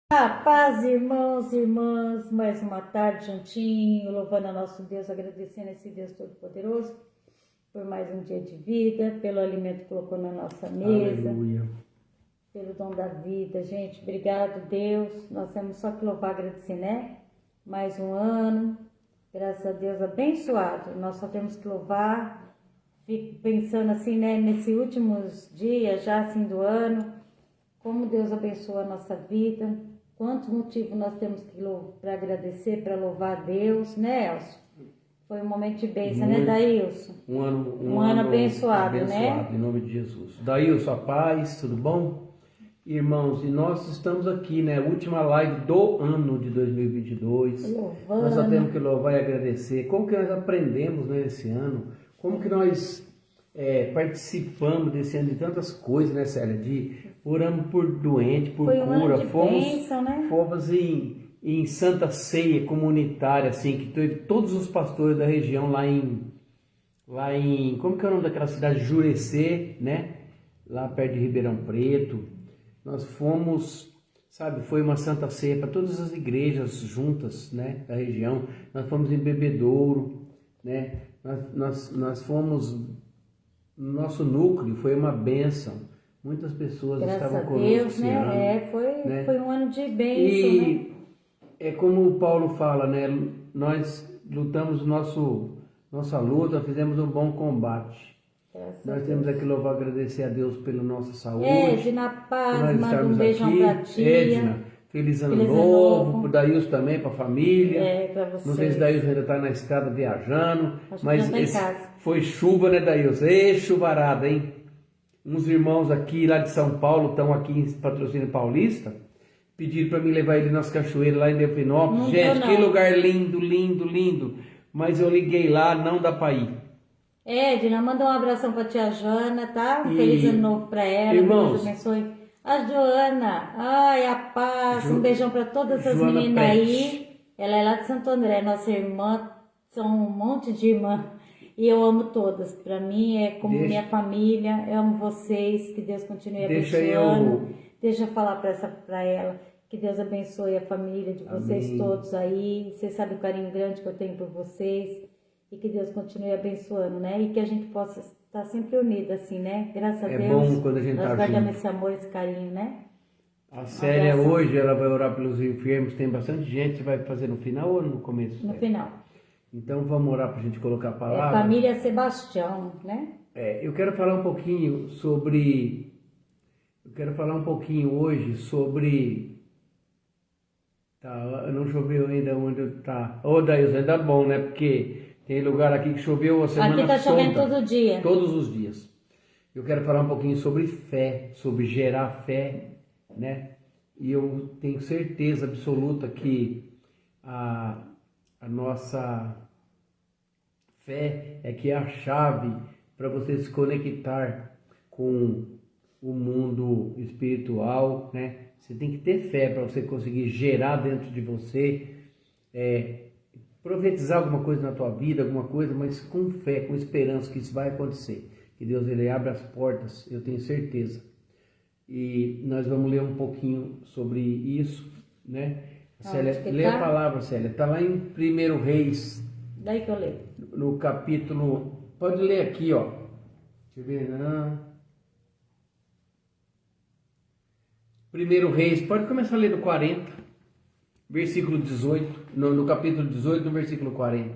Paz, irmãos e irmãs, mais uma tarde juntinho, louvando a nosso Deus, agradecendo a esse Deus Todo-Poderoso por mais um dia de vida, pelo alimento que colocou na nossa mesa, Aleluia. pelo dom da vida. Gente, obrigado, Deus. Nós temos só que louvar, agradecer, né? Mais um ano, graças a Deus, abençoado. Nós só temos que louvar, fico pensando assim, né, nesses últimos dias, já assim do ano, como Deus abençoa a nossa vida. Quantos motivos nós temos para agradecer, para louvar a Deus, né, Elcio? Foi um momento de bênção, né, Daílson? Um ano abençoado, né? Em nome de Jesus. Daílson, a paz, tudo bom? Irmãos, e nós estamos aqui, né? Última live do ano de 2022. Louvando. Nós só temos que louvar e agradecer. Como que nós aprendemos, né, esse ano? Como que nós participamos desse ano de tantas coisas, né, Célia? Oramos por doente, por Foi um cura. ano de bênção, né? Fomos em Santa Ceia comunitária, assim, que teve todos os pastores da região lá em, como que é o nome daquela cidade? Jurecê, né? Lá perto de Ribeirão Preto. Nós fomos, sabe, foi uma Santa Ceia para todas as igrejas juntas, né, da região. Nós fomos em Bebedouro, né? Nós fomos, no nosso núcleo foi uma bênção. Muitas pessoas estavam conosco Deus, esse né? ano. Foi um ano de bênção, né? É como o Paulo fala, né? Nós lutamos nossa luta, fizemos um bom combate. Nós temos aqui louvar e agradecer a Deus pela nossa saúde. Edna, paz, manda um beijão aqui. pra tia. Edna, feliz ano novo, pro Daílson também, pra família. Pra vocês. Não sei se Daílson ainda tá na estrada viajando, Acho mas que já tá em casa. foi chuva, né, Daílson? Ê, chuvarada, hein? Uns irmãos aqui lá de São Paulo estão aqui em Patrocínio Paulista, pediram para mim levar ele nas cachoeiras lá em Delfinópolis. Gente, que lugar lindo, lindo, lindo. Mas eu liguei lá, não dá para ir. Edna, manda um abração pra tia Joana, tá? Um feliz ano novo pra ela. Irmãos, Deus abençoe. A Joana, ai, a paz. Um beijão pra todas as Joana meninas Prete. aí. Ela é lá de Santo André, nossa irmã. São um monte de irmã. E eu amo todas. Pra mim é como minha família. Eu amo vocês. Que Deus continue abençoando. Deixa eu falar pra ela. Que Deus abençoe a família de vocês todos aí. Vocês sabem o carinho grande que eu tenho por vocês. E que Deus continue abençoando, né? E que a gente possa estar sempre unido assim, né? Graças a Deus. É bom quando a gente nós tá guardamos junto. esse amor, esse carinho, né? A Célia hoje, ela vai orar pelos enfermos. Tem bastante gente. Você vai fazer no final ou no começo? No final. Então vamos orar para a gente colocar a palavra. Família Sebastião, né? Eu quero falar um pouquinho sobre... Eu quero falar um pouquinho hoje sobre... Tá, não choveu ainda onde tá. Ô, Daílson, ainda bom, né? Porque tem lugar aqui que choveu a semana toda. Aqui tá chovendo todo dia. Todos os dias. Eu quero falar um pouquinho sobre fé, sobre gerar fé, né? E eu tenho certeza absoluta que a nossa fé é que é a chave para você se conectar com o mundo espiritual, né? Você tem que ter fé para você conseguir gerar dentro de você, profetizar alguma coisa na tua vida, alguma coisa, mas com fé, com esperança que isso vai acontecer. Que Deus ele abre as portas, eu tenho certeza. E nós vamos ler um pouquinho sobre isso, né? Célia, lê a palavra, Célia. Está lá em 1 Reis. Daí que eu leio. No capítulo... Pode ler aqui, ó. Deixa eu ver. 1 Reis. Pode começar a ler no 40. Versículo 18. No capítulo 18, no versículo 40.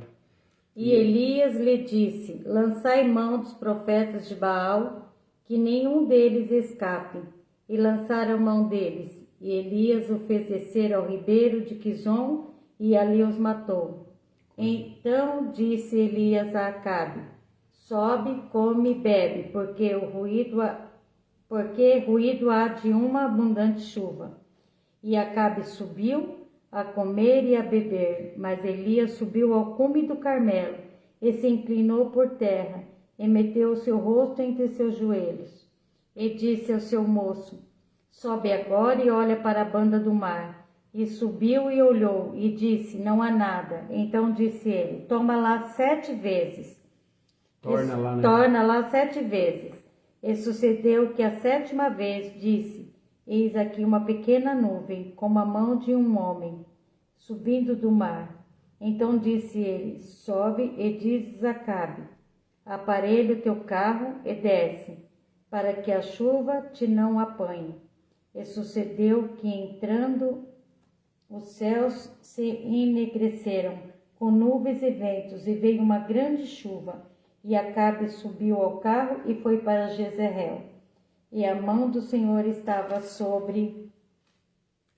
E Elias lhe disse: lançai mão dos profetas de Baal, que nenhum deles escape. E lançaram mão deles. E Elias o fez descer ao ribeiro de Quizon, e ali os matou. Então disse Elias a Acabe: sobe, come e bebe, porque ruído há de uma abundante chuva. E Acabe subiu a comer e a beber, mas Elias subiu ao cume do Carmelo, e se inclinou por terra, e meteu o seu rosto entre seus joelhos. E disse ao seu moço: sobe agora e olha para a banda do mar. E subiu e olhou, e disse: não há nada. Então disse ele: toma lá 7 vezes. Torna lá 7 vezes. E sucedeu que a 7ª vez disse: eis aqui uma pequena nuvem, como a mão de um homem, subindo do mar. Então disse ele, sobe e diz a Acabe, aparelha o teu carro e desce, para que a chuva te não apanhe. E sucedeu que, entrando, os céus se enegreceram com nuvens e ventos, e veio uma grande chuva. E Acabe subiu ao carro e foi para Jezreel. E a mão do Senhor estava sobre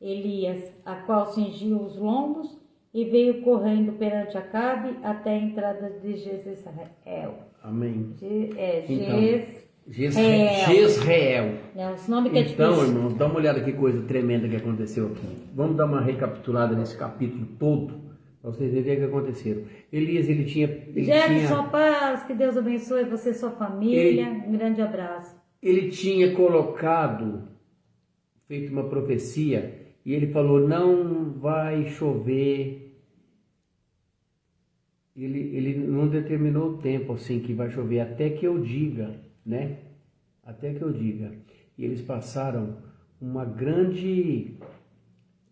Elias, a qual cingiu os lombos, e veio correndo perante Acabe até a entrada de Jezreel. Amém. Jezreel. Jezreel. Não, esse nome que é Então, difícil. irmãos, dá uma olhada que coisa tremenda que aconteceu aqui. Vamos dar uma recapitulada nesse capítulo todo, para vocês verem o que aconteceu. Elias, ele tinha... Jefferson, paz, que Deus abençoe você e sua família. Um grande abraço. Ele tinha colocado, feito uma profecia, e ele falou, não vai chover. Ele não determinou o tempo assim que vai chover, até que eu diga, né? Até que eu diga. E eles passaram uma grande...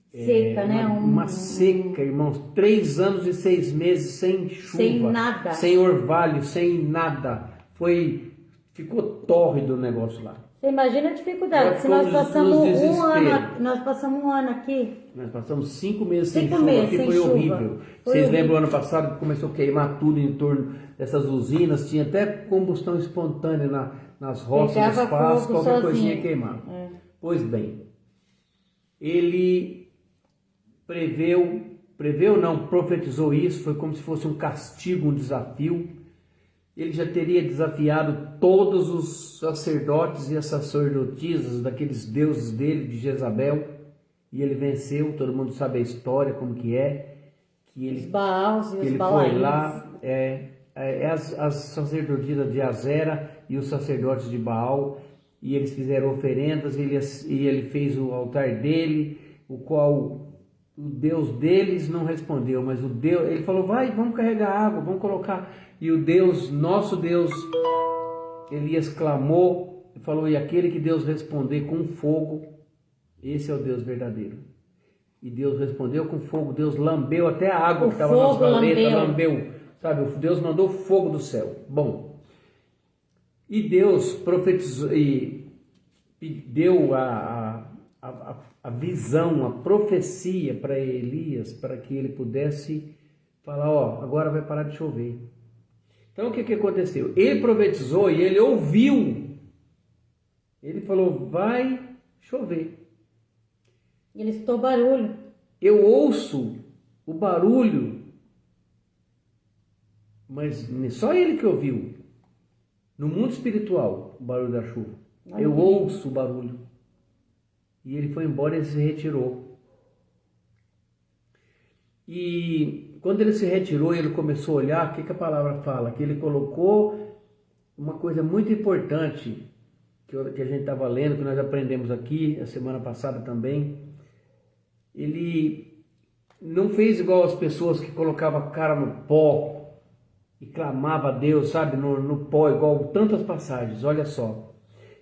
Seca, né? Uma seca, irmãos. 3 anos e 6 meses sem chuva. Sem nada. Sem orvalho, sem nada. Ficou tórrido o negócio lá. Você imagina a dificuldade. Se nós passamos um ano aqui. Nós passamos 5 meses sem chuva, meses que sem foi chuva. horrível. Vocês lembram ano passado que começou a queimar tudo em torno dessas usinas, tinha até combustão espontânea nas roças, Pegava nos pastos, fogo qualquer sozinho. coisinha queimava. É. Pois bem, ele profetizou isso, foi como se fosse um castigo, um desafio. Ele já teria desafiado todos os sacerdotes e as sacerdotisas daqueles deuses dele, de Jezabel, e ele venceu. Todo mundo sabe a história, como que é. Que ele, Os Baals e os ele Balaíns. foi lá, as sacerdotisas de Azera e os sacerdotes de Baal, e eles fizeram oferendas, e ele fez o altar dele, o qual o Deus deles não respondeu, mas ele falou, vamos carregar água, vamos colocar. E o Deus, nosso Deus, Elias clamou e falou, e aquele que Deus responder com fogo, esse é o Deus verdadeiro. E Deus respondeu com fogo, Deus lambeu até a água que estava nas valetas, lambeu, sabe? Deus mandou fogo do céu. Bom, e Deus profetizou e deu a visão, a profecia para Elias, para que ele pudesse falar, agora vai parar de chover. Então o que aconteceu? Ele profetizou e ele ouviu. Ele falou, vai chover. E ele escutou barulho. Eu ouço o barulho, mas só ele que ouviu. No mundo espiritual, o barulho da chuva. Eu ouço o barulho. E ele foi embora e se retirou. E quando ele se retirou e ele começou a olhar, o que a palavra fala? Que ele colocou uma coisa muito importante que a gente estava lendo, que nós aprendemos aqui a semana passada também. Ele não fez igual as pessoas que colocavam a cara no pó e clamava a Deus, sabe, no pó, igual tantas passagens. Olha só,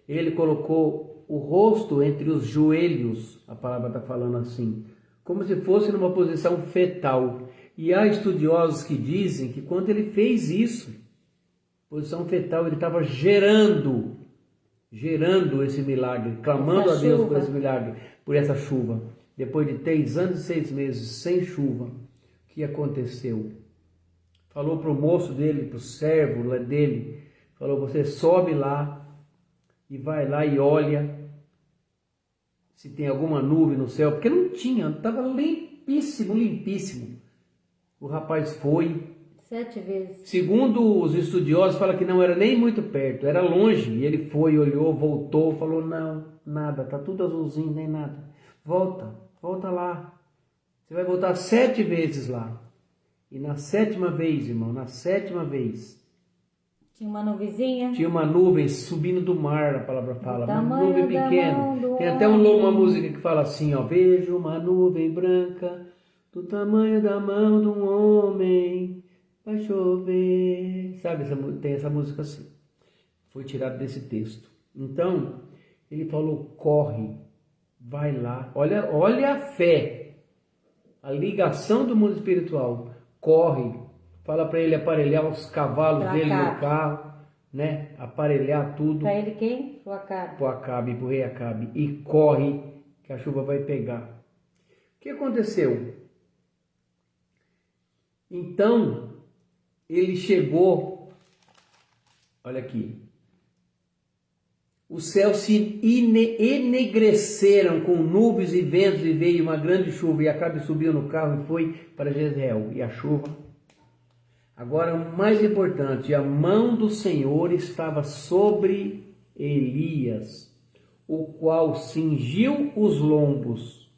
ele colocou o rosto entre os joelhos, a palavra está falando assim, como se fosse numa posição fetal. E há estudiosos que dizem que quando ele fez isso, posição fetal, ele estava gerando esse milagre, clamando a Deus por esse milagre, por essa chuva. Depois de 3 anos e 6 meses sem chuva, o que aconteceu? Falou para o moço dele, para o servo dele, falou, você sobe lá e vai lá e olha se tem alguma nuvem no céu, porque não tinha, estava limpíssimo, limpíssimo. O rapaz foi. 7 vezes. Segundo os estudiosos, fala que não era nem muito perto, era longe. E ele foi, olhou, voltou, falou, não, nada, tá tudo azulzinho, nem nada. Volta lá. Você vai voltar 7 vezes lá. E na 7ª vez, irmão, na 7ª vez, tinha uma nuvenzinha. Tinha uma nuvem subindo do mar, a palavra fala. Uma nuvem pequena. Tem até homem. uma música que fala assim, vejo uma nuvem branca do tamanho da mão de um homem, vai chover. Sabe, tem essa música assim. Foi tirado desse texto. Então, ele falou, corre. vai lá, olha a fé, a ligação do mundo espiritual, corre, fala para ele aparelhar os cavalos Pra dele Acabe. no carro, né? Aparelhar tudo Para ele quem? O Acabe. pro Acabe, pro rei Acabe, e corre que a chuva vai pegar. O que aconteceu? Então, ele chegou, olha aqui, os céus se enegreceram com nuvens e ventos e veio uma grande chuva e Acabe subiu no carro e foi para Jezreel. E a chuva... Agora, o mais importante, a mão do Senhor estava sobre Elias, o qual cingiu os lombos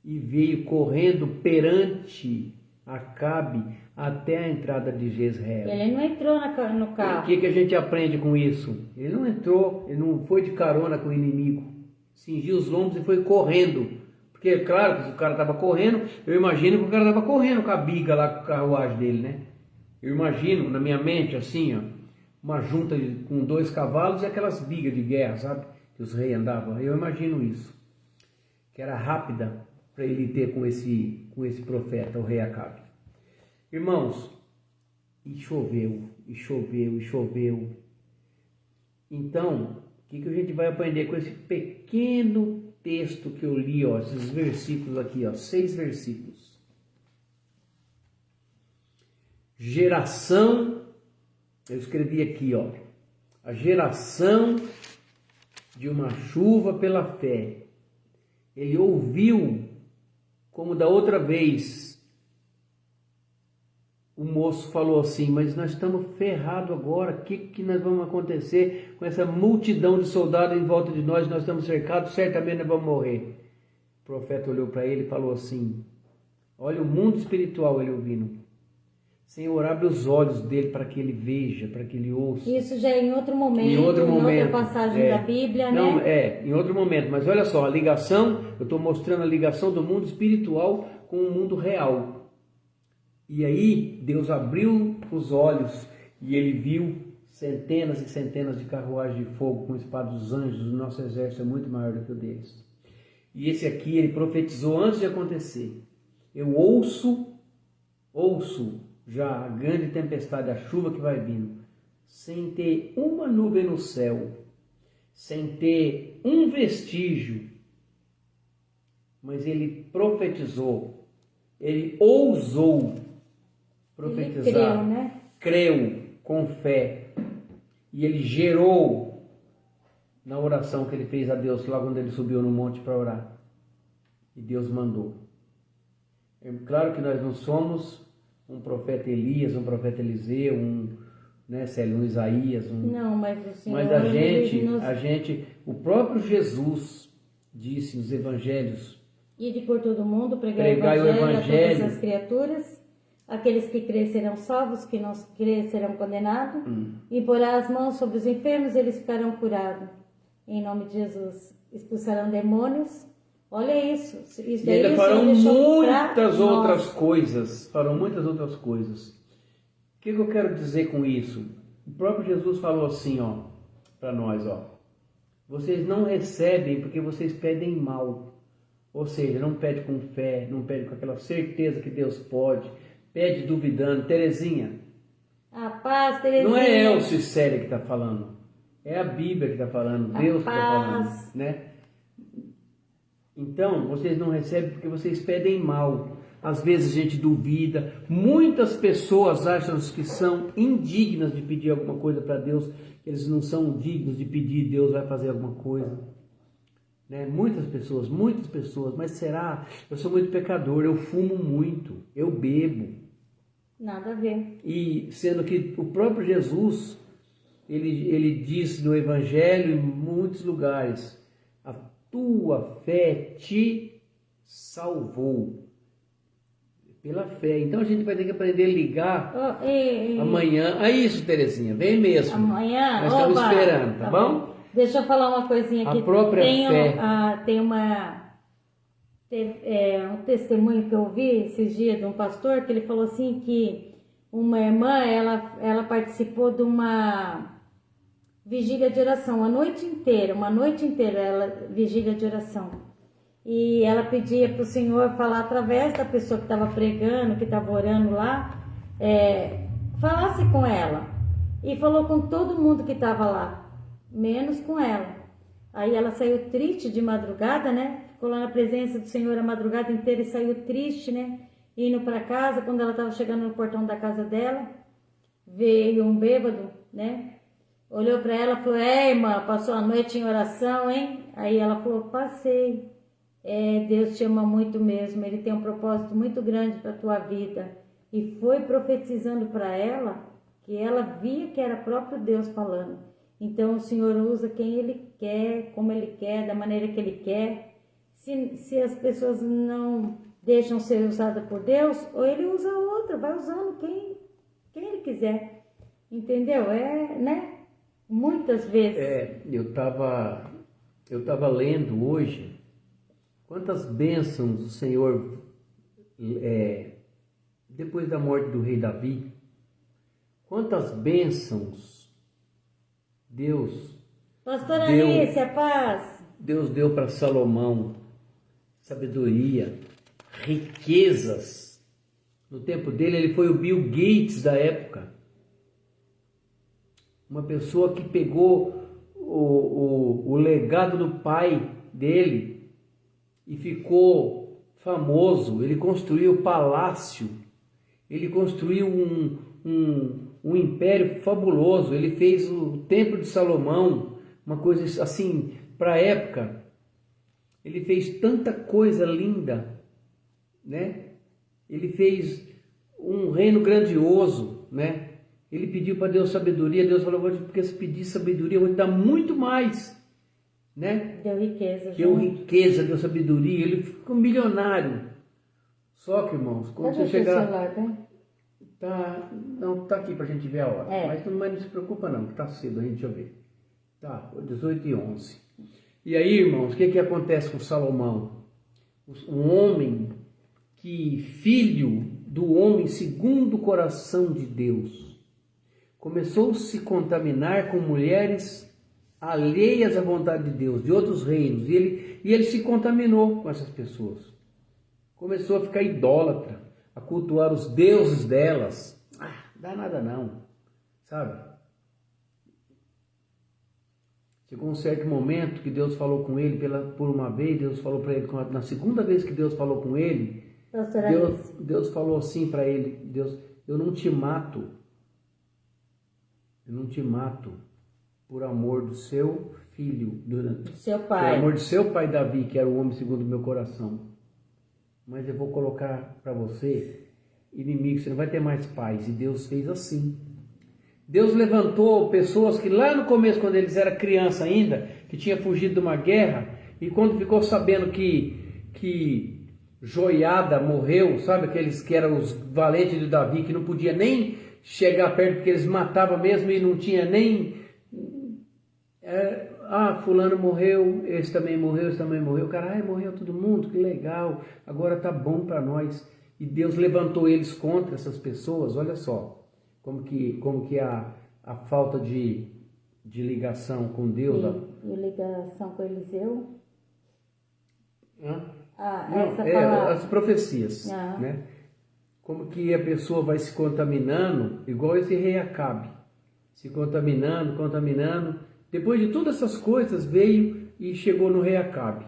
e veio correndo perante Acabe até a entrada de Jezreel. Ele não entrou no O carro. que a gente aprende com isso? Ele não entrou, ele não foi de carona com o inimigo, cingiu os lombos e foi correndo. Porque, é claro, que se o cara estava correndo, eu imagino que o cara estava correndo com a biga lá, com a carruagem dele, né? Eu imagino, na minha mente, assim, ó, uma junta com 2 cavalos e aquelas bigas de guerra, sabe? Que os reis andavam. Eu imagino isso. Que era rápida para ele ter com esse profeta, o rei Acabe. Irmãos, e choveu, e choveu, e choveu. Então, o que a gente vai aprender com esse pequeno texto que eu li, ó, esses versículos aqui, ó, 6 versículos. Geração, eu escrevi aqui, ó, a geração de uma chuva pela fé. Ele ouviu, como da outra vez, o moço falou assim, mas nós estamos ferrados agora, o que nós vamos acontecer com essa multidão de soldados em volta de nós estamos cercados, certamente nós vamos morrer. O profeta olhou para ele e falou assim, olha o mundo espiritual ele ouvindo. Senhor, abre os olhos dele para que ele veja, para que ele ouça. Isso já é em outro momento, em outra passagem da Bíblia, não, né? Em outro momento, mas olha só, a ligação, eu estou mostrando a ligação do mundo espiritual com o mundo real. E aí Deus abriu os olhos e ele viu centenas e centenas de carruagens de fogo com espadas dos anjos. O nosso exército é muito maior do que o deles. E esse aqui ele profetizou antes de acontecer. Eu ouço já a grande tempestade, a chuva que vai vindo, sem ter uma nuvem no céu, sem ter um vestígio. Mas ele profetizou, ele ousou profetizar, Ele creu, né? Creu com fé, e ele gerou na oração que ele fez a Deus logo quando ele subiu no monte para orar, e Deus mandou. É claro que nós não somos um profeta Elias, um profeta Eliseu, Célio, um Isaías, não, mas o Senhor, mas a gente, o próprio Jesus disse nos evangelhos, ide por todo mundo, pregar o o evangelho a evangelho todas as criaturas. Aqueles que crer serão salvos, que não crer serão condenados. E porá as mãos sobre os enfermos, eles ficarão curados. Em nome de Jesus. Expulsarão demônios. Olha isso. Isso e ainda daí farão muitas outras nós. coisas. Farão muitas outras coisas. O que eu quero dizer com isso? O próprio Jesus falou assim, ó, para nós, ó. Vocês não recebem porque vocês pedem mal. Ou seja, não pede com fé, não pede com aquela certeza que Deus pode. Pede duvidando. Terezinha. A paz, Terezinha. Não é Elcio e Célia que está falando. É a Bíblia que está falando. Deus que está falando. Né? Então, vocês não recebem porque vocês pedem mal. Às vezes a gente duvida. Muitas pessoas acham que são indignas de pedir alguma coisa para Deus. Que eles não são dignos de pedir. Deus vai fazer alguma coisa. Né? Muitas pessoas. Mas será? Eu sou muito pecador. Eu fumo muito. Eu bebo. Nada a ver. E sendo que o próprio Jesus, ele diz no Evangelho em muitos lugares, a tua fé te salvou. Pela fé. Então a gente vai ter que aprender a ligar amanhã. É isso, Terezinha, vem mesmo. Amanhã? Nós estamos esperando, tá bom? Deixa eu falar uma coisinha aqui. A própria fé. Tem um testemunho que eu ouvi esses dias de um pastor, que ele falou assim que uma irmã, ela participou de uma vigília de oração, a noite inteira, uma noite inteira, ela vigília de oração. E ela pedia para o Senhor falar através da pessoa que estava pregando, que estava orando lá, falasse com ela. E falou com todo mundo que estava lá, menos com ela. Aí ela saiu triste de madrugada, né? Ficou lá na presença do Senhor a madrugada inteira e saiu triste, né? Indo para casa, quando ela estava chegando no portão da casa dela, veio um bêbado, né? Olhou para ela e falou: irmã, passou a noite em oração, hein? Aí ela falou: passei. Deus te ama muito mesmo, Ele tem um propósito muito grande para a tua vida. E foi profetizando para ela, que ela via que era próprio Deus falando. Então o Senhor usa quem Ele quer, como Ele quer, da maneira que Ele quer. Se as pessoas não deixam ser usadas por Deus, ou Ele usa outra, vai usando quem Ele quiser. Entendeu? Né? Muitas vezes. Eu tava lendo hoje quantas bênçãos o Senhor, depois da morte do rei Davi, quantas bênçãos Pastora Alice, a paz. Deus deu para Salomão, sabedoria, riquezas. No tempo dele, ele foi o Bill Gates da época. Uma pessoa que pegou o legado do pai dele e ficou famoso. Ele construiu palácio, ele construiu um império fabuloso. Ele fez o Templo de Salomão, uma coisa assim, para a época. Ele fez tanta coisa linda, né? Ele fez um reino grandioso, né? Ele pediu para Deus sabedoria, Deus falou: porque se pedir sabedoria, eu vou te dar muito mais, né? Deu riqueza. Deu riqueza, deu sabedoria, ele ficou milionário. Só que, irmãos, quando você chegar... Não, tá aqui pra gente ver a hora. Mas não se preocupa não, que tá cedo, a gente deixa eu ver. Tá, 18h11. E aí, irmãos, o que acontece com Salomão? Um homem filho do homem segundo o coração de Deus, começou a se contaminar com mulheres alheias à vontade de Deus, de outros reinos, e ele se contaminou com essas pessoas. Começou a ficar idólatra, a cultuar os deuses delas. Dá nada não, sabe? Chegou um certo momento que Deus falou com ele por uma vez, Deus falou para ele, na segunda vez que Deus falou com ele, Deus falou assim para ele: eu não te mato. Eu não te mato por amor do seu filho, do seu pai. Por amor do seu pai Davi, que era o homem segundo o meu coração. Mas eu vou colocar para você inimigo, você não vai ter mais paz. E Deus fez assim. Deus levantou pessoas que lá no começo, quando eles eram criança ainda, que tinha fugido de uma guerra, e quando ficou sabendo que Joiada morreu, sabe, aqueles que eram os valentes de Davi, que não podia nem chegar perto porque eles matavam mesmo e não tinha nem... fulano morreu, esse também morreu, cara, morreu todo mundo, que legal, agora tá bom para nós. E Deus levantou eles contra essas pessoas. Olha só como que a falta de ligação com Deus... E ligação com Eliseu? As profecias, né? Como que a pessoa vai se contaminando, igual esse rei Acabe, se contaminando. Depois de todas essas coisas, veio e chegou no rei Acabe.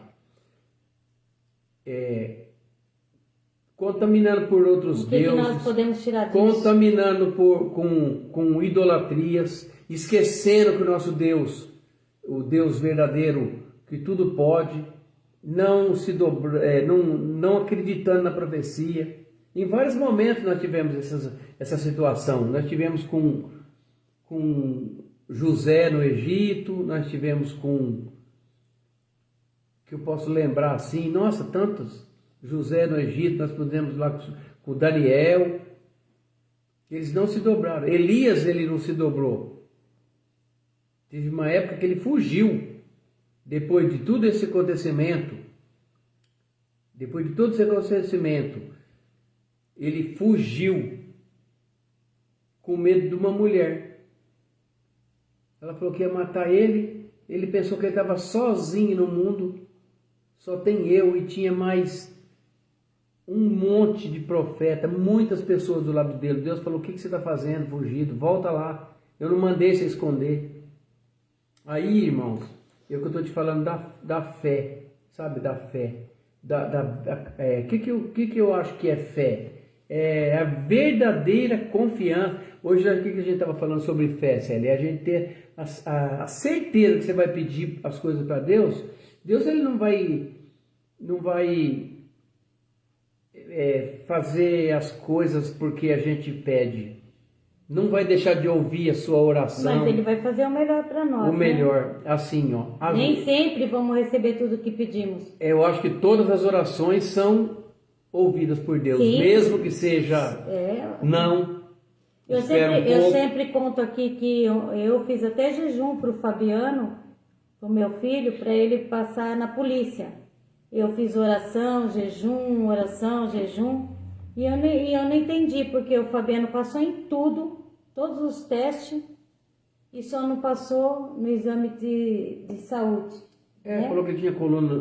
Contaminando por outros deuses, que nós podemos tirar disso? Contaminando com idolatrias, esquecendo que o nosso Deus, o Deus verdadeiro, que tudo pode, não acreditando na profecia. Em vários momentos nós tivemos essa situação. Nós tivemos com José no Egito, nós tivemos que eu posso lembrar assim, nossa, tantos, José no Egito, nós pudemos lá com Daniel, eles não se dobraram. Elias, ele não se dobrou. Teve uma época que ele fugiu, depois de todo esse acontecimento, ele fugiu com medo de uma mulher. Ela falou que ia matar ele. Ele pensou que ele estava sozinho no mundo. Só tem eu e tinha mais um monte de profeta, muitas pessoas do lado dele. Deus falou, o que você está fazendo, fugido? Volta lá. Eu não mandei você esconder. Aí, irmãos, é o que eu estou te falando da fé, sabe? Da fé. Que eu acho que é fé? É a verdadeira confiança. Hoje, o que a gente estava falando sobre fé, Célia? É a gente ter a certeza que você vai pedir as coisas para Deus. Deus, ele não vai fazer as coisas porque a gente pede. Não vai deixar de ouvir a sua oração. Mas ele vai fazer o melhor para nós. O melhor, né? Assim, ó. Nem sempre vamos receber tudo o que pedimos. Eu acho que todas as orações são ouvidas por Deus, sim, mesmo que seja não. Eu sempre conto aqui que eu fiz até jejum para o Fabiano, o meu filho, para ele passar na polícia. Eu fiz oração, jejum, e eu não entendi, porque o Fabiano passou em tudo, todos os testes, e só não passou no exame de saúde. Né? Falou que tinha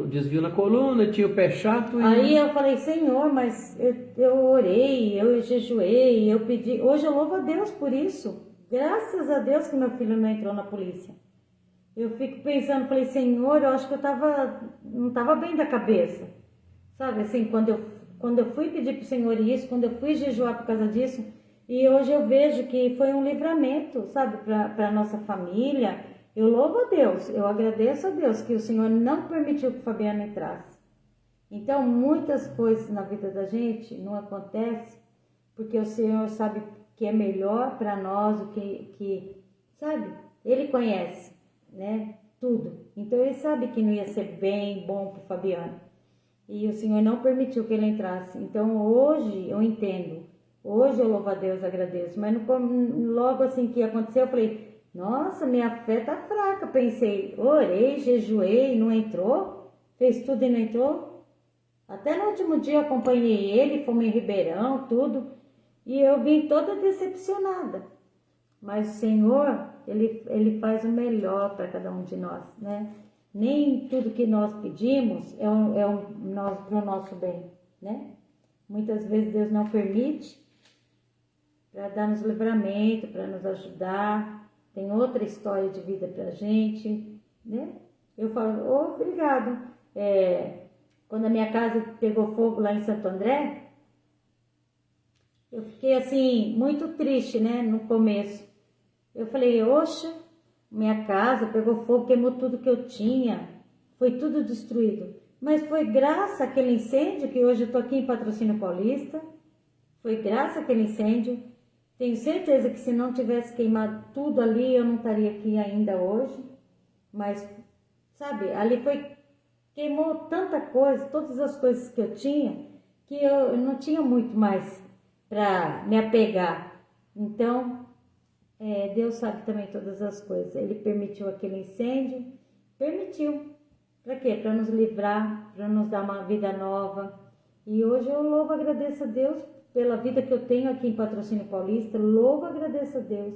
desvio na coluna, tinha o pé chato. Aí eu falei, Senhor, mas eu orei, eu jejuei, eu pedi. Hoje eu louvo a Deus por isso. Graças a Deus que meu filho não entrou na polícia. Eu fico pensando, falei, Senhor, eu acho que não estava bem da cabeça. Sabe, assim, quando eu fui pedir para o Senhor isso, quando eu fui jejuar por causa disso, e hoje eu vejo que foi um livramento, sabe, para a nossa família. Eu louvo a Deus, eu agradeço a Deus que o Senhor não permitiu que o Fabiano entrasse. Então, muitas coisas na vida da gente não acontecem porque o Senhor sabe que é melhor para nós, o que, sabe, Ele conhece, né, tudo. Então, Ele sabe que não ia ser bom para o Fabiano. E o Senhor não permitiu que ele entrasse. Então, hoje eu entendo. Hoje eu louvo a Deus, agradeço. Mas logo assim que aconteceu, eu falei, nossa, minha fé tá fraca. Pensei, orei, jejuei, não entrou? Fez tudo e não entrou? Até no último dia eu acompanhei ele, fomos em Ribeirão, tudo. E eu vim toda decepcionada. Mas o Senhor, Ele faz o melhor para cada um de nós, né? Nem tudo que nós pedimos é para o nosso bem, né? Muitas vezes Deus não permite para dar-nos livramento, para nos ajudar. Tem outra história de vida para a gente, né? Eu falo, obrigado. Quando a minha casa pegou fogo lá em Santo André, eu fiquei assim, muito triste, né? No começo. Eu falei, oxa, minha casa pegou fogo, queimou tudo que eu tinha, foi tudo destruído. Mas foi graças àquele incêndio que hoje eu estou aqui em Patrocínio Paulista, foi graças àquele incêndio. Tenho certeza que se não tivesse queimado tudo ali, eu não estaria aqui ainda hoje. Mas, sabe, ali queimou tanta coisa, todas as coisas que eu tinha, que eu não tinha muito mais para me apegar. Então, Deus sabe também todas as coisas. Ele permitiu aquele incêndio, permitiu. Para quê? Para nos livrar, para nos dar uma vida nova. E hoje eu louvo e agradeço a Deus pela vida que eu tenho aqui em Patrocínio Paulista. Louvo e agradeço a Deus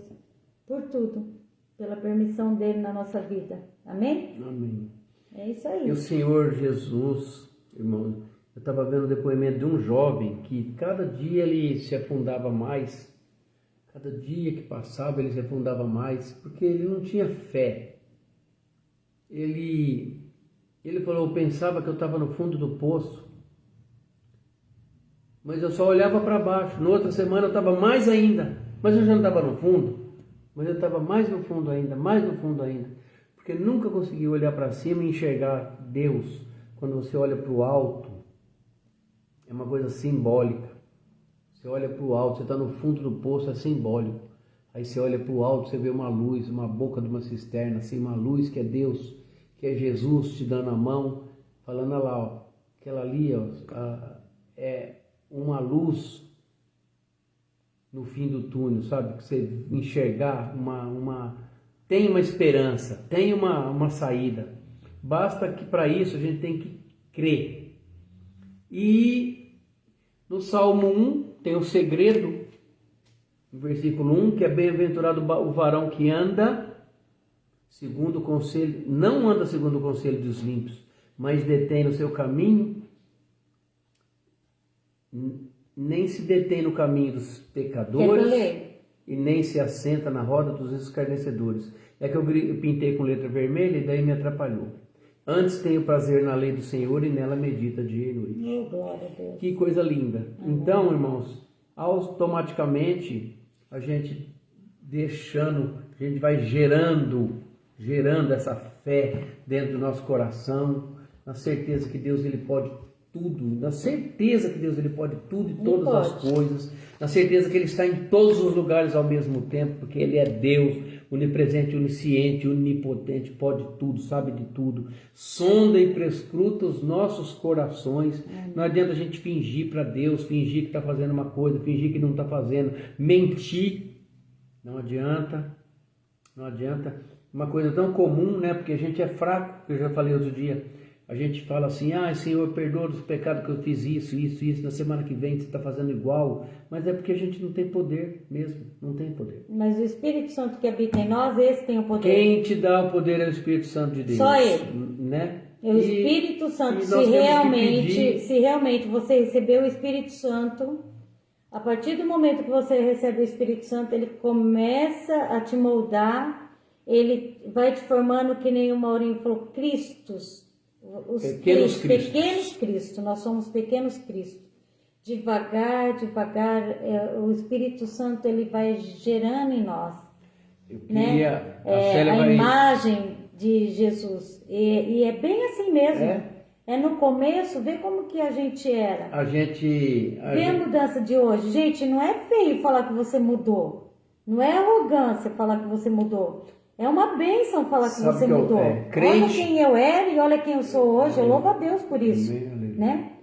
por tudo, pela permissão dele na nossa vida. Amém? Amém. É isso aí. E o Senhor Jesus, irmão, eu estava vendo o depoimento de um jovem que cada dia ele se afundava mais. Cada dia que passava ele se afundava mais, porque ele não tinha fé. Ele falou, eu pensava que eu estava no fundo do poço, mas eu só olhava para baixo. Na outra semana eu estava mais ainda, mas eu já não estava no fundo, mas eu estava mais no fundo ainda, porque nunca consegui olhar para cima e enxergar Deus. Quando você olha para o alto, é uma coisa simbólica. Você olha para o alto, você está no fundo do poço, é simbólico. Aí você olha para o alto, você vê uma luz, uma boca de uma cisterna, assim, uma luz que é Deus, que é Jesus te dando a mão, falando, olha lá, ó, aquela ali, ó, é uma luz no fim do túnel, sabe? Que você enxergar tem uma esperança, tem uma saída. Basta que para isso a gente tem que crer. E no Salmo 1 tem o segredo, no versículo 1, que é bem-aventurado o varão que anda segundo o conselho, não anda segundo o conselho dos ímpios, mas detém no seu caminho, nem se detém no caminho dos pecadores, e nem se assenta na roda dos escarnecedores. É que eu pintei com letra vermelha e daí me atrapalhou. Antes tenho prazer na lei do Senhor e nela medita dia e noite. Oh, glória a Deus. Que coisa linda. Então, irmãos, automaticamente a gente a gente vai gerando essa fé dentro do nosso coração, na certeza que Deus ele pode tudo, na certeza que Deus ele pode tudo e todas as coisas, na certeza que ele está em todos os lugares ao mesmo tempo, porque ele é Deus, onipresente, onisciente, onipotente, pode tudo, sabe de tudo, sonda e prescruta os nossos corações. Não adianta a gente fingir para Deus, fingir que está fazendo uma coisa, fingir que não está fazendo, mentir, não adianta. Uma coisa tão comum, né? Porque a gente é fraco, eu já falei outro dia. A gente fala assim, Senhor, perdoa os pecados que eu fiz isso. Na semana que vem você está fazendo igual. Mas é porque a gente não tem poder mesmo, não tem poder. Mas o Espírito Santo que habita em nós, esse tem o poder. Quem te dá o poder é o Espírito Santo de Deus. Só Ele. Né? É o Espírito Santo. Se realmente você receber o Espírito Santo, a partir do momento que você recebe o Espírito Santo, ele começa a te moldar, ele vai te formando que nem o Maurinho falou, Cristos. Pequenos Cristos, nós somos pequenos Cristos. Devagar, o Espírito Santo ele vai gerando em nós, né? A imagem de Jesus. E é bem assim mesmo. É no começo, vê como que a gente era. Vê a mudança de hoje. Gente, não é feio falar que você mudou. Não é arrogância falar que você mudou. É uma bênção falar que você mudou. Olha quem eu era e olha quem eu sou hoje. Eu louvo a Deus por isso. Né?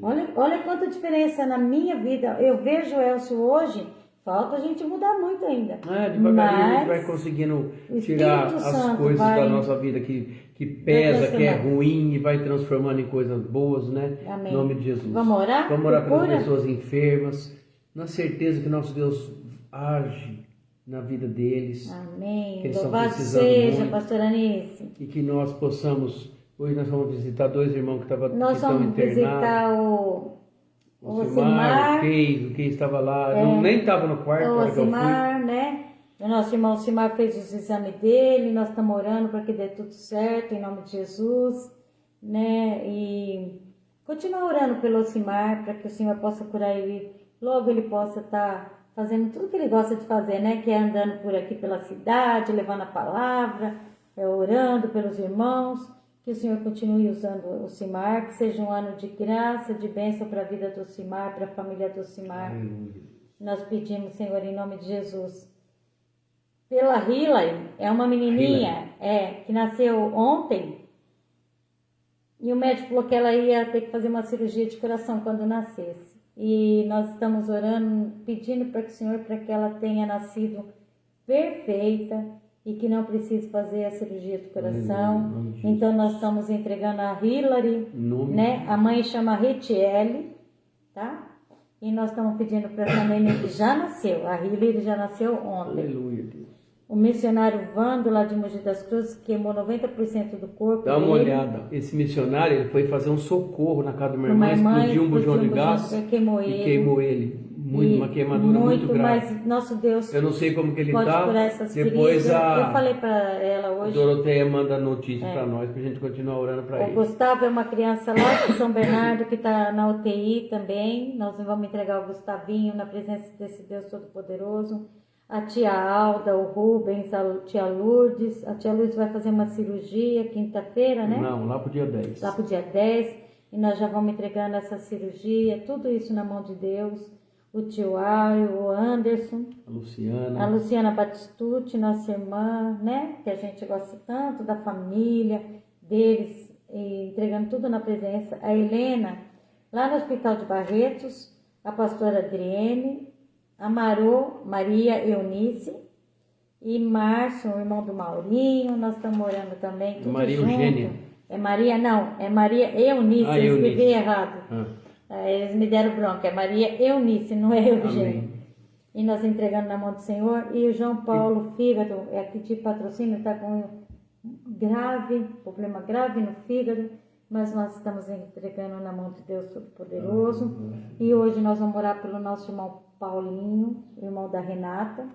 Olha quanta diferença na minha vida. Eu vejo o Elcio hoje. Falta a gente mudar muito ainda. Devagarinho a gente vai conseguindo tirar as coisas da nossa vida que pesa, que é ruim, e vai transformando em coisas boas, né? Amém. Em nome de Jesus. Vamos orar? Vamos orar pelas pessoas enfermas, na certeza que nosso Deus age na vida deles. Amém. Que eles estão Louvado precisando seja, muito, pastor Anice. E que nós possamos... Hoje nós vamos visitar 2 irmãos que estão internados. Nós vamos visitar o Ocimar, o Key estava lá, nem estava no quarto. O Ocimar, né? O nosso irmão Ocimar fez os exames dele, nós estamos orando para que dê tudo certo, em nome de Jesus, né? E continuar orando pelo Ocimar, para que o Senhor possa curar ele, logo ele possa estar fazendo tudo que ele gosta de fazer, né? Que é andando por aqui pela cidade, levando a palavra, orando pelos irmãos. Que o Senhor continue usando o Cimar, que seja um ano de graça, de bênção para a vida do Cimar, para a família do Cimar. Nós pedimos, Senhor, em nome de Jesus. Pela Hilary, é uma menininha que nasceu ontem, e o médico falou que ela ia ter que fazer uma cirurgia de coração quando nascesse. E nós estamos orando, pedindo para que o Senhor, para que ela tenha nascido perfeita, e que não precise fazer a cirurgia do coração. Então nós estamos entregando a Hilary, né? A mãe chama Retiele, tá? E nós estamos pedindo para essa neném que já nasceu. A Hilary já nasceu ontem. Aleluia, Deus. O missionário Vando, lá de Mogi das Cruzes, queimou 90% do corpo. Dá uma olhada. Esse missionário, ele foi fazer um socorro na casa de uma irmã, explodiu um bujão de gás e queimou ele. Uma queimadura muito grave. Mas nosso Deus, eu não sei como que ele pode tá. curar essas Depois feridas. Eu falei para ela hoje. Doroteia manda notícia para nós, pra gente continuar orando para ele. O Gustavo é uma criança lá de São Bernardo que está na UTI também. Nós vamos entregar o Gustavinho na presença desse Deus Todo-Poderoso. A tia Alda, o Rubens, a tia Lourdes. A tia Lourdes vai fazer uma cirurgia quinta-feira, né? Não, lá pro dia 10. Lá pro dia 10. E nós já vamos entregando essa cirurgia, tudo isso na mão de Deus. O tio Ario, o Anderson, a Luciana Batistucci, nossa irmã, né? Que a gente gosta tanto da família deles, e entregando tudo na presença. A Helena, lá no Hospital de Barretos, a pastora Adriene, a Maria Eunice e Márcio, o irmão do Maurinho. Nós estamos orando também, tudo Maria junto. Eugênia. É Maria Eunice, eu escrevi errado. Eles me deram bronca, é Maria Eunice, não é Eugênia. e nós entregando na mão do Senhor. E o João Paulo Fígado, é aqui de patrocínio, está com problema grave no fígado, mas nós estamos entregando na mão de Deus Todo-Poderoso. E hoje nós vamos orar pelo nosso irmão Paulinho, irmão da Renata,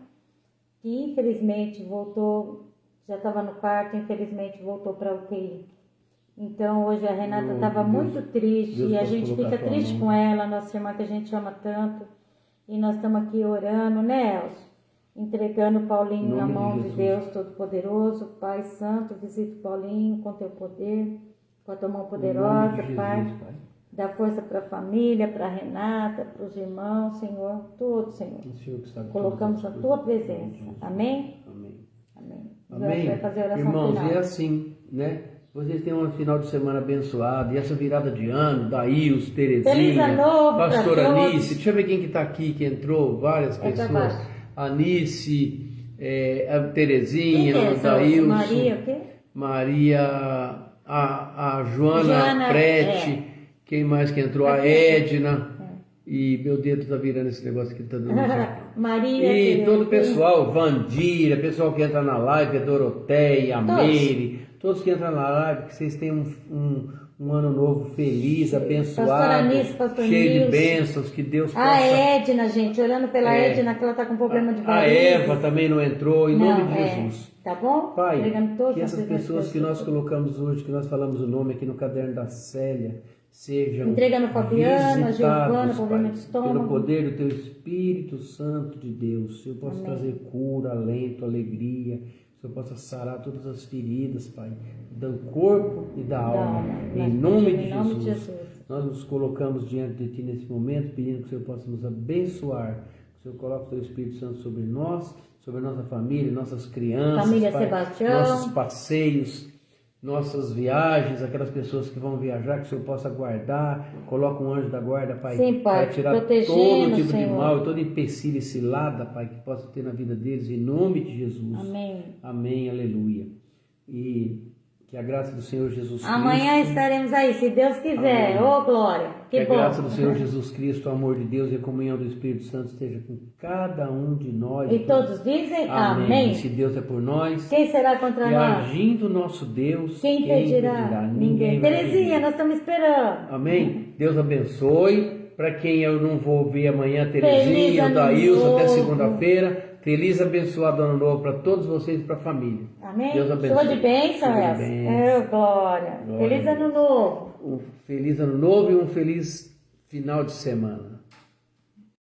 que infelizmente voltou, já estava no quarto, infelizmente voltou para a UTI. Então hoje a Renata estava muito triste e a gente fica triste com ela, nossa irmã que a gente ama tanto. E nós estamos aqui orando, né, Elcio? Entregando o Paulinho na mão de Deus Todo-Poderoso. Pai Santo, visita o Paulinho com teu poder, com a tua mão poderosa, Pai. Dá força para a família, para a Renata, para os irmãos, Senhor, tudo, Senhor. Colocamos na tua presença. Amém? Amém. Amém. Amém. Vai fazer a oração Irmãos, final. é assim, né? Vocês têm um final de semana abençoado, e essa virada de ano, Daílson, Feliz Terezinha, ano novo Pastor pra todos. Anice, deixa eu ver quem que está aqui, que entrou, várias pra pessoas. baixo. Anice, a Quem Terezinha, que é o essa? Daílson, Maria, o quê? Maria, a Joana Joana, Prete, quem mais que entrou? A Aqui. Edna, e meu dedo tá virando esse negócio aqui, tá dando certo. Maria. E todo o Tereza. pessoal, Vandira, pessoal que entra na live, a Doroteia, a Meire, todos que entram na live, que vocês tenham um ano novo feliz, abençoado, Pastora Anice, Pastor cheio de Nilson. bênçãos, que Deus possa... A Edna, gente, olhando pela Edna, que ela tá com problema de A varizes. Eva também não entrou, em nome de Não, Jesus. Tá bom? Pai, Entregando todos que os essas presentes pessoas que pra nós Jesus. colocamos hoje, que nós falamos o nome aqui no caderno da Célia, sejam Entregando a Fabiana, a visitados, Giovana, problema Pai, de estômago. pelo poder do Teu Espírito Santo de Deus. Que eu possa Amém. trazer cura, alento, alegria, que eu possa sarar todas as feridas, Pai, do corpo e da alma, em nome de Jesus. Nós nos colocamos diante de Ti nesse momento, pedindo que o Senhor possa nos abençoar, que o Senhor coloque o Teu Espírito Santo sobre nós, sobre a nossa família, nossas crianças, Família Pai, Sebastião. nossos passeios, nossas viagens, aquelas pessoas que vão viajar, que o Senhor possa guardar, coloca um anjo da guarda, Pai, Sim, Pai, para tirar protegendo, todo tipo de Senhor. mal, todo empecilho e cilada, Pai, que possa ter na vida deles, em nome de Jesus. Amém. Amém, aleluia. E que a graça do Senhor Jesus Cristo... Amanhã estaremos aí, se Deus quiser. Ô, glória. Que Que a bom. graça do Senhor Jesus Cristo, o amor de Deus e a comunhão do Espírito Santo esteja com cada um de nós. E todos dizem Amém. amém. Se Deus é por nós, Quem será contra e nós? agindo nosso Deus, Quem impedirá? Ninguém. vai Terezinha, impedir. nós estamos esperando. Amém? Deus abençoe. Para quem eu não vou ver amanhã, Feliz Terezinha, o ano Daílson, até novo. segunda-feira. Feliz, abençoado ano novo para todos vocês e para a família. Amém? Deus abençoe. Show de bênção, Show de essa. bênção. Glória. Glória Feliz a ano Deus. novo. Um feliz ano novo e um feliz final de semana.